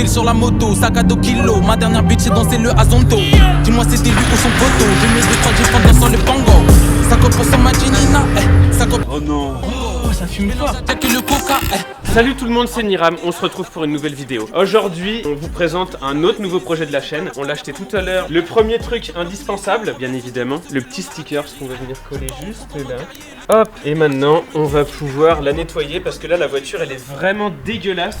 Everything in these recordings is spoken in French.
kills sur la moto, sac à 2 kilos. Ma dernière bitch c'est danser le Azondo. Dis-moi c'était lui ou son poteau. 2003 j'ai fondé sur le Pango. 50% ma Ginina, 50%. Oh non. Oh, ça fume fort. Le coca, Salut tout le monde, c'est Niram, on se retrouve pour une nouvelle vidéo. Aujourd'hui, on vous présente un autre nouveau projet de la chaîne. On l'a acheté tout à l'heure. Le premier truc indispensable, bien évidemment, le petit sticker, ce qu'on va venir coller juste là. Hop, et maintenant, on va pouvoir la nettoyer parce que là, la voiture, elle est vraiment dégueulasse.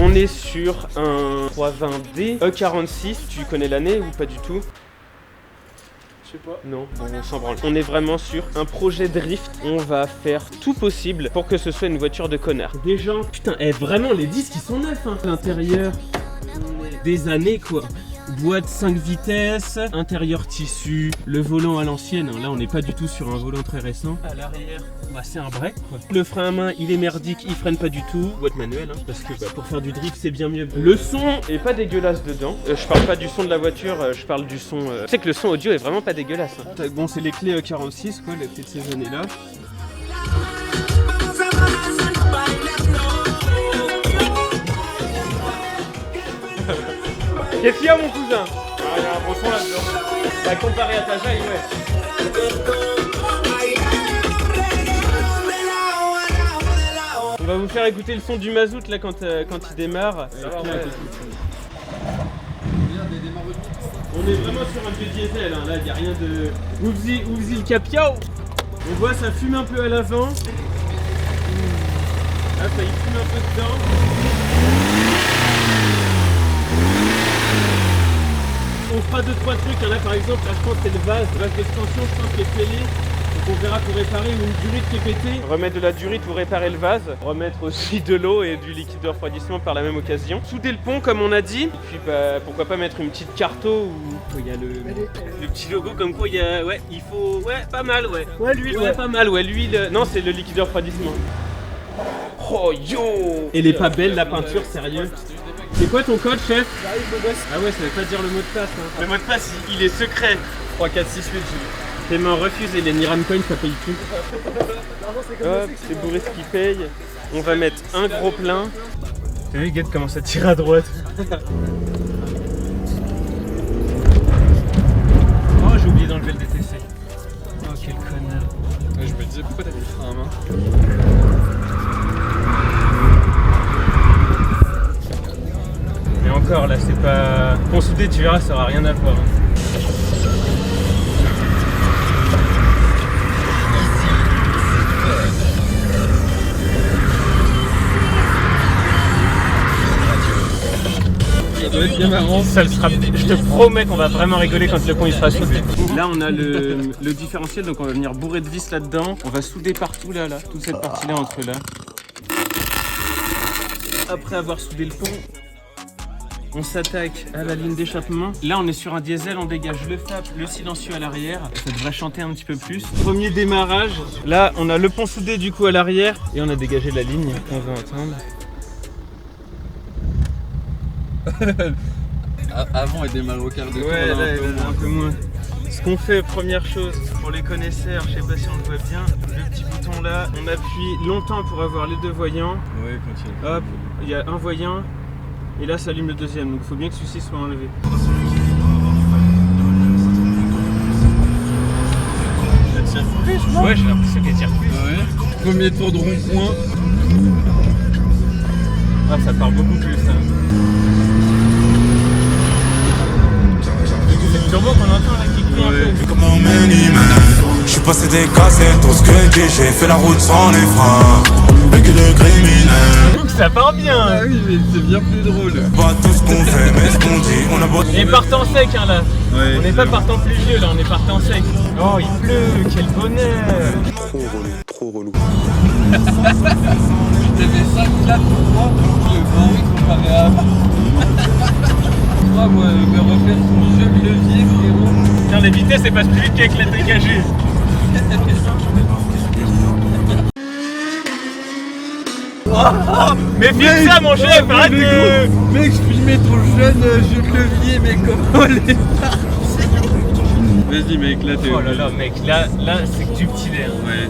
On est sur un 320D E46, tu connais l'année ou pas du tout? Je sais pas. Non, on s'en branle. On est vraiment sur un projet drift. On va faire tout possible pour que ce soit une voiture de connard. Déjà, putain, vraiment les disques ils sont neufs hein. L'intérieur, des années quoi. Boîte 5 vitesses, intérieur tissu, le volant à l'ancienne, là on n'est pas du tout sur un volant très récent. À l'arrière, bah, c'est un break quoi. Le frein à main il est merdique, il freine pas du tout. Boîte manuelle hein, parce que bah, pour faire du drift c'est bien mieux. Le son est pas dégueulasse dedans, je parle pas du son de la voiture, je parle du son... Tu sais que le son audio est vraiment pas dégueulasse hein. Bon c'est les clés 46 quoi, les clés de ces années là. Qu'est-ce qu'il y a mon cousin? Ah, il y a un gros son là-dedans. Bah, comparé à ta taille, ouais. On va vous faire écouter le son du mazout là quand il démarre. On est vraiment sur un vieux diesel, hein. Là il n'y a rien de... Ouvzi le capiao. On voit ça fume un peu à l'avant. Là ça y fume un peu dedans. On fera 2-3 trucs, hein. Là par exemple, là je pense que c'est le vase d'extension, je pense qu'il est fêlé. Donc on verra pour réparer une durite qui est pétée. Remettre de la durite pour réparer le vase. Remettre aussi de l'eau et du liquide de refroidissement par la même occasion. Souder le pont comme on a dit. Et puis bah, pourquoi pas mettre une petite carto où il y a le petit logo comme quoi il y a... Ouais, il faut... Ouais, pas mal, ouais. Ouais, l'huile, ouais, pas mal, ouais. L'huile... Non, c'est le liquide de refroidissement. Oh yo! Elle est pas belle la peinture, sérieux. C'est quoi ton code, chef? Ah ouais, ça veut pas dire le mot de passe. Hein. Le mot de passe, il est secret. 3, 4, 6, 8, j'ai vu. Paiement refusé, les Niram Coins, ça paye plus. Hop, c'est Bourré ce qui paye. On va mettre un gros plein. T'as vu, Guette comment ça tire à droite? Oh, j'ai oublié d'enlever le DTC. Oh, quel connard. Ouais, je me disais, pourquoi t'as mis le frein à main? Mais encore là, c'est pas... Pont soudé, tu verras, ça aura rien à voir. Hein. Ça doit être bien marrant. Ça le sera... Je te promets qu'on va vraiment rigoler quand le pont il sera soudé. Là, on a le différentiel, donc on va venir bourrer de vis là-dedans. On va souder partout là, toute cette partie-là entre là. Après avoir soudé le pont, on s'attaque à la ligne d'échappement. Là, on est sur un diesel, on dégage le FAP, le silencieux à l'arrière. Ça devrait chanter un petit peu plus. Premier démarrage. Là, on a le pont soudé du coup à l'arrière. Et on a dégagé la ligne qu'on veut entendre. Avant, il démarre au quart de tour. Ouais, là, un peu moins. Ce qu'on fait, première chose, pour les connaisseurs, je sais pas si on le voit bien, le petit bouton là, on appuie longtemps pour avoir les deux voyants. Ouais, continue. Hop, il y a un voyant. Et là, ça allume le deuxième, donc il faut bien que celui-ci soit enlevé. Elle tire plus, je crois. Ouais, j'ai l'impression qu'elle tire plus. Ouais. Premier tour de rond-point. Ah, ça part beaucoup plus, ça. C'est le turbo qu'on entend là qui crie un peu. Comme un mini-man, je suis passé des cassettes, tout ce que j'ai fait la route sans les freins. Vécu de criminel. Donc ça part bien. Ah oui, mais c'est bien plus drôle. Pas tout ce qu'on fait, mais ce qu'on dit, on a beau. Et partant sec hein là. Ouais, on n'est pas partant pluvieux là, on est partant sec. Oh il pleut, quel bonheur. Trop relou, trop relou. T'avais 5 plates pour moi, le vent comparé à avant. Moi, me refaire son jeu de levier, frérot. Tiens, les vitesses, elles passent plus vite qu'avec la dégagée. Mais filme ça mon chef, arrête de... Mec, je filmais ton jeune jeu de levier, mais comment les Vas-y mec, là t'es... Oh là là mec, là c'est que du petit l'air. Ouais.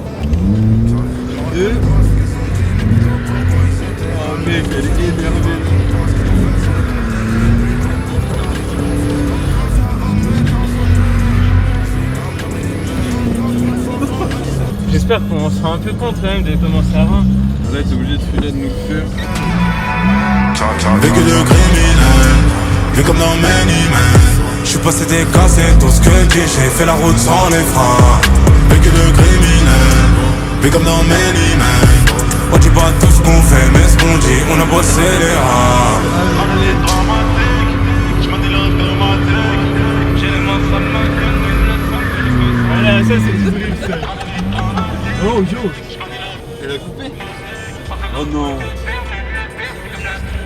2. Oh mec, elle est énervée. J'espère qu'on se rend un peu compte quand même de comment ça va. Là t'es obligé de filer de nous le faire. Vécu de criminel, vu comme dans Many Men. J'suis passé des cassettes, tout ce que j'ai fait la route sans les freins. Vécu de criminel, vu comme dans Many Men. On dit pas tout ce qu'on fait, mais ce qu'on dit, on a bossé les reins. Voilà, ça c'est du truc ça. Oh yo. Elle a coupé. Oh non.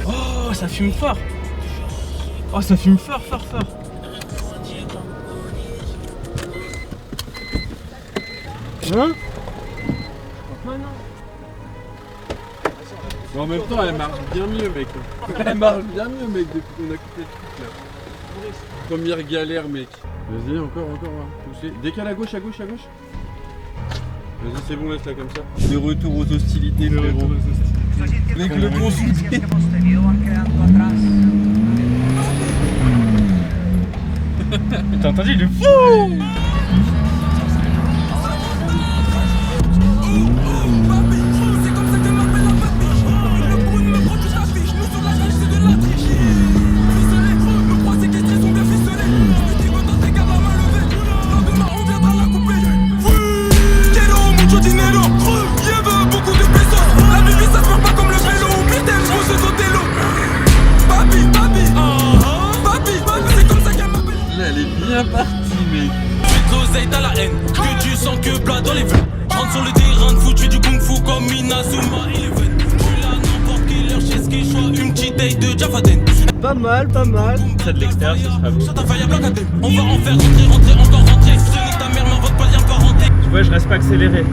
Oh ça fume fort. Oh ça fume fort. Hein? Oh non. Mais en même temps, elle marche bien mieux, mec. Elle marche bien mieux, mec, depuis qu'on a coupé le truc là. Première galère, mec. Vas-y, encore, toucher. Décale à gauche. Vas-y, c'est bon, laisse-la comme ça. De retour aux hostilités, frérot. Avec le consulté. T'as entendu le fou? Bien parti, mec. Fais de l'oseille, t'as la haine, que du sang, que plat dans les veines. Rentre sur le terrain de foot, tu du kung fu comme Inazuma Eleven. Tu l'as n'importe quelle heure chez Skechua, une petite taille de Jaffaden. Pas mal. Ça de l'extérieur, ça sera beau. Sur ta faille à bloc à thème. On va en faire rentrer, encore rentrer. Je nique ta mère, m'invoque pas lien parenté. Tu vois, je reste pas accéléré.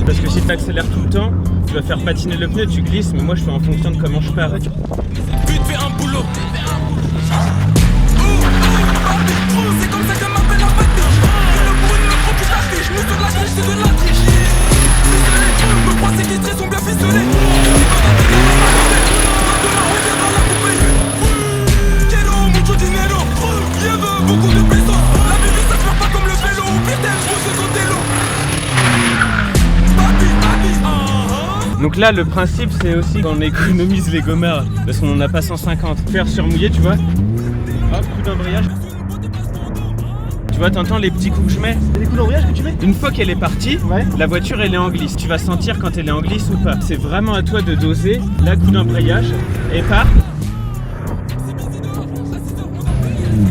Parce que si tu accélères tout le temps, tu vas faire patiner le pneu, tu glisses, mais moi je fais en fonction de comment je pars. But fais un boulot. C'est comme ça que m'appelle la patte. Le bruit me prend plus d'affiche. Nous sur la triche, c'est de la triche. Ficelé, me crois séquestrés sont bien ficelés. Maintenant on vient dans la coupée. Quiero mucho dinero. Lleve beaucoup de pesos. La vie ça se perd pas comme le vélo. Putain, je ce côté l'eau. Papi. Donc là, le principe, c'est aussi qu'on économise les gommards. Parce qu'on en a pas 150. Faire surmouiller, tu vois. Hop, coup d'embrayage. Tu vois, t'entends les petits coups que je mets? C'est des coups d'embrayage que tu mets? Une fois qu'elle est partie, Ouais. la voiture elle est en glisse. Tu vas sentir quand elle est en glisse ou pas. C'est vraiment à toi de doser. Là, coup d'embrayage et part.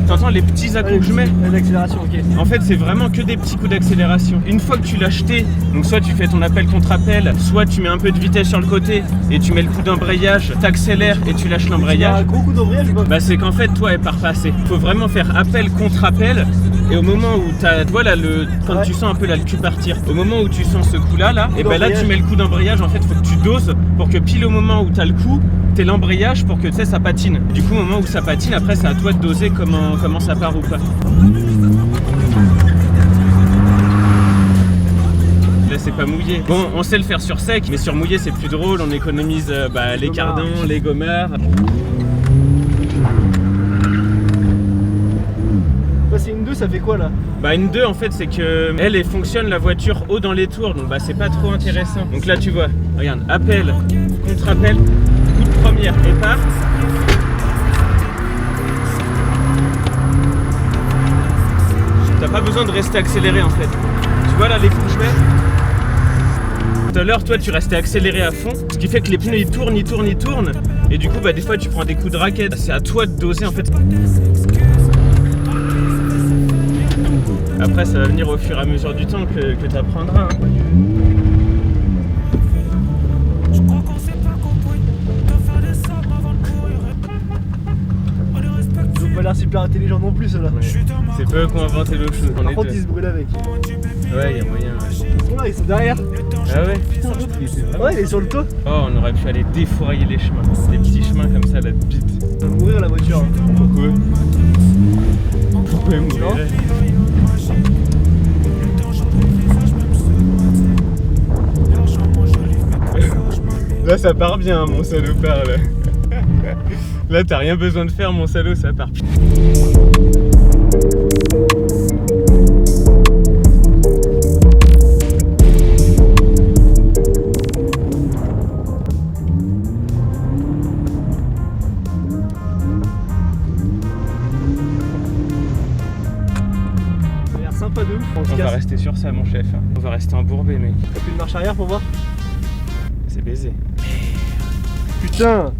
T'entends les petits à-coups que je mets? L'accélération, ok. En fait, c'est vraiment que des petits coups d'accélération. Une fois que tu l'as jeté, donc soit tu fais ton appel contre appel, soit tu mets un peu de vitesse sur le côté et tu mets le coup d'embrayage, t'accélères et tu lâches Un l'embrayage. gros coup d'embrayage ou pas? Bah c'est qu'en fait toi elle part pas assez. Faut vraiment faire appel contre appel et au moment où t'as, voilà quand Ouais. tu sens un peu là le cul partir, au moment où tu sens ce coup là, et ben là tu mets le coup d'embrayage. En fait faut que tu doses pour que pile au moment où t'as le coup, t'aies l'embrayage pour que tu sais ça patine. Du coup au moment où ça patine, après c'est à toi de doser comment ça part ou pas. Là c'est pas mouillé. Bon on sait le faire sur sec, mais sur mouillé c'est plus drôle, on économise les cardans, les gommards. Passer une 2, ça fait quoi là? Bah une 2 en fait c'est que elle fonctionne la voiture haut dans les tours, donc bah c'est pas trop intéressant. Donc là tu vois, regarde, appel, contre-appel, coup de première et part. T'as pas besoin de rester accéléré en fait. Tu vois là les coups que je mets? Tout à l'heure toi tu restais accéléré à fond, ce qui fait que les pneus ils tournent, et du coup bah des fois tu prends des coups de raquette. C'est à toi de doser en fait. Après ça va venir au fur et à mesure du temps que tu apprendras. Ils ont pas l'air super intelligents non plus ceux-là. C'est pas eux qui ont inventé l'eau chaude. Par contre ils se brûlent avec. Ouais, y a moyen. Ils sont là, ils sont derrière. Ouais, Ah ouais, putain, l'autre il était vraiment... Ouais, il est sur le toit. Oh, on aurait pu aller défourailler les chemins. Des petits chemins comme ça, la bite. Ça va mourir la voiture. Hein. Pourquoi? Pourquoi il mourrait? Là ça part bien mon salopard là. Là t'as rien besoin de faire mon salaud, ça part. Ça a l'air sympa de ouf. On se On va casse. rester sur ça mon chef. On va rester embourbé mec. T'as plus de marche arrière pour voir? C'est baisé. Putain!